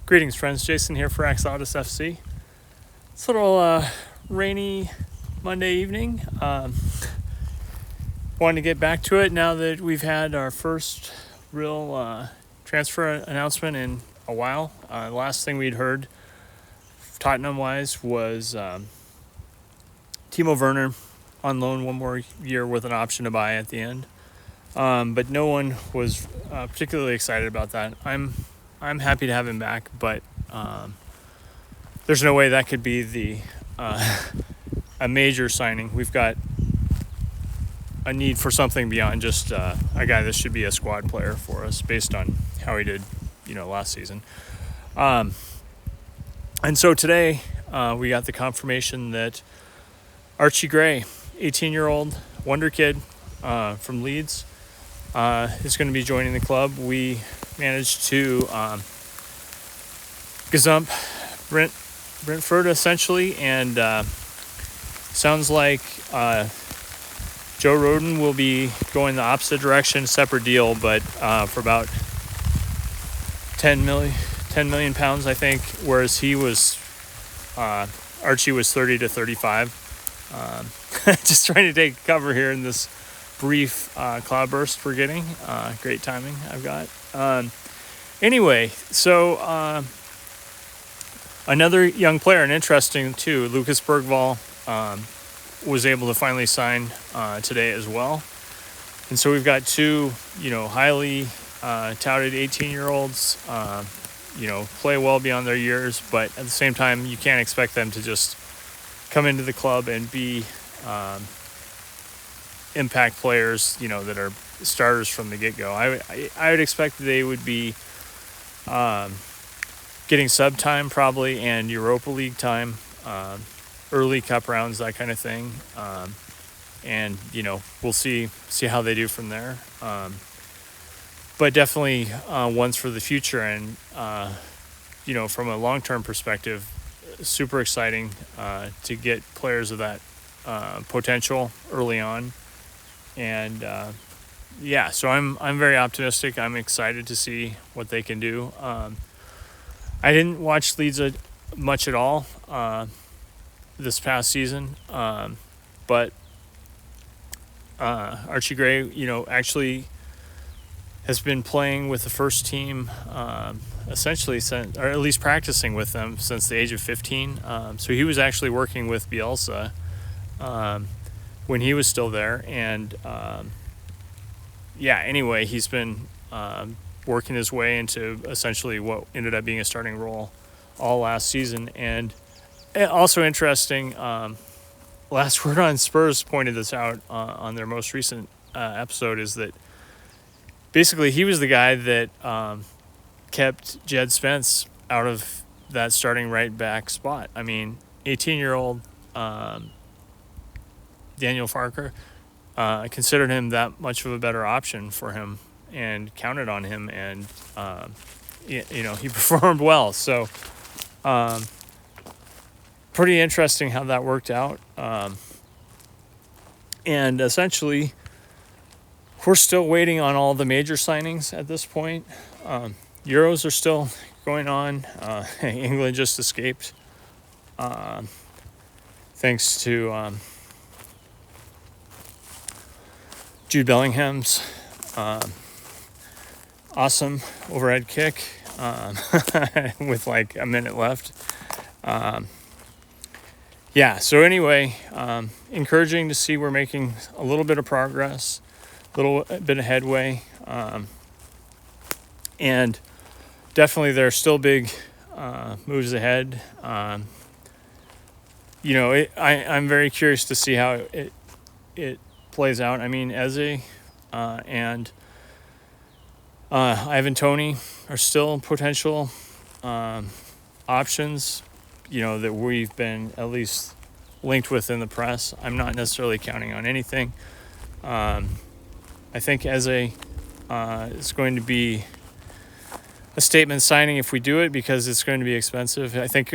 Greetings, friends. Jason here for AxodysFC. It's a little rainy Monday evening. Wanted to get back to it now that we've had our first real transfer announcement in a while. The last thing we'd heard, Tottenham-wise, was Timo Werner on loan one more year with an option to buy at the end. But no one was particularly excited about that. I'm happy to have him back, but there's no way that could be a major signing. We've got a need for something beyond just a guy that should be a squad player for us based on how he did, last season. And so today we got the confirmation that Archie Gray, 18-year-old wonder kid from Leeds, is going to be joining the club. We managed to gazump Brentford essentially, and sounds like Joe Rodon will be going the opposite direction, separate deal, but for about 10 million pounds, I think, whereas Archie was 30 to 35. Just trying to take cover here in this brief cloudburst we're getting. Great timing I've got. Anyway, so another young player, and interesting too, Lucas Bergvall was able to finally sign today as well. And so we've got two, highly touted 18-year-olds, play well beyond their years, but at the same time, you can't expect them to just come into the club and be impact players, that are starters from the get-go. I would expect they would be getting sub time probably and Europa League time, early cup rounds, that kind of thing. And we'll see how they do from there. But definitely ones for the future, and from a long-term perspective, super exciting to get players of that potential early on. And so I'm very optimistic. I'm excited to see what they can do. I didn't watch Leeds much at all this past season, but Archie Gray, actually has been playing with the first team essentially since, or at least practicing with them since the age of 15. So he was actually working with Bielsa when he was still there, and anyway, he's been working his way into essentially what ended up being a starting role all last season. And also interesting, Last Word on Spurs pointed this out on their most recent episode, is that basically he was the guy that kept Jed Spence out of that starting right back spot. I mean, 18-year-old Daniel Farker considered him that much of a better option for him and counted on him, and he performed well. So pretty interesting how that worked out. And essentially, we're still waiting on all the major signings at this point. Euros are still going on. England just escaped thanks to Jude Bellingham's awesome overhead kick with like a minute left. So anyway, encouraging to see we're making a little bit of progress, a little bit of headway, and definitely there are still big moves ahead. I'm very curious to see how it plays out. I mean, Eze and Ivan Toney are still potential options, that we've been at least linked with in the press. I'm not necessarily counting on anything. I think Eze is going to be a statement signing if we do it, because it's going to be expensive. I think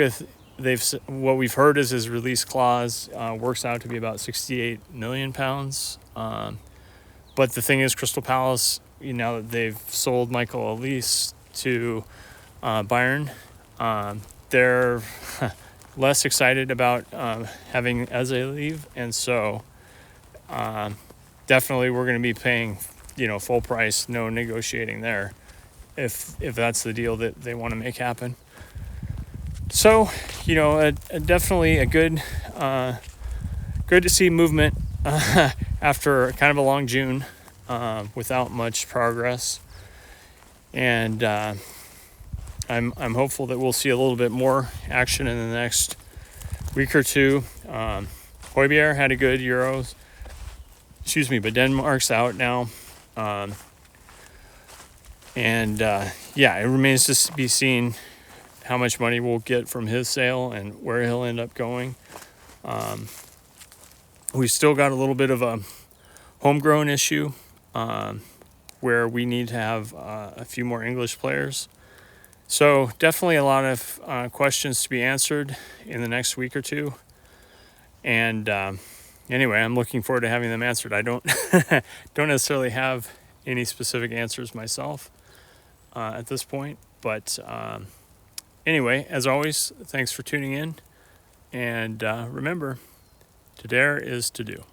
what we've heard is his release clause works out to be about 68 million pounds. But the thing is, Crystal Palace, now that they've sold Michael Elise to Bayern, they're less excited about having Eze leave, and so definitely we're going to be paying, full price, no negotiating there, if that's the deal that they want to make happen. So, definitely a good to see movement after kind of a long June without much progress, and I'm hopeful that we'll see a little bit more action in the next week or two. Højbjerg had a good Euros, but Denmark's out now, and it remains to be seen how much money we'll get from his sale and where he'll end up going. We've still got a little bit of a homegrown issue where we need to have a few more English players. So definitely a lot of questions to be answered in the next week or two. And anyway, I'm looking forward to having them answered. I don't necessarily have any specific answers myself at this point. But anyway, as always, thanks for tuning in. And remember, to dare is to do.